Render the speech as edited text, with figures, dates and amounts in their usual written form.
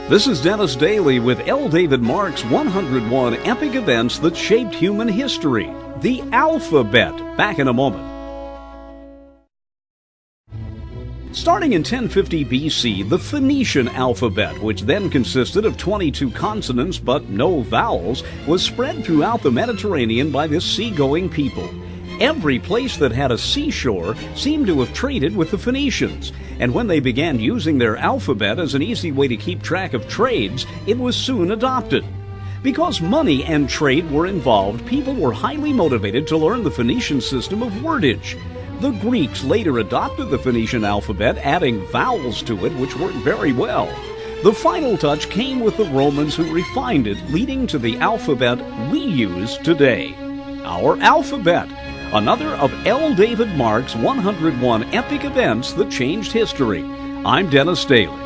This is Dennis Daly with L. David Mark's 101 Epic Events That Shaped Human History. The alphabet. Back in a moment. Starting in 1050 BC, the Phoenician alphabet, which then consisted of 22 consonants but no vowels, was spread throughout the Mediterranean by this seagoing people. Every place that had a seashore seemed to have traded with the Phoenicians, and when they began using their alphabet as an easy way to keep track of trades, it was soon adopted. Because money and trade were involved, people were highly motivated to learn the Phoenician system of wordage. The Greeks later adopted the Phoenician alphabet, adding vowels to it, which worked very well. The final touch came with the Romans, who refined it, leading to the alphabet we use today. Our alphabet. Another of L. David Mark's 101 Epic Events That Changed History. I'm Dennis Daly.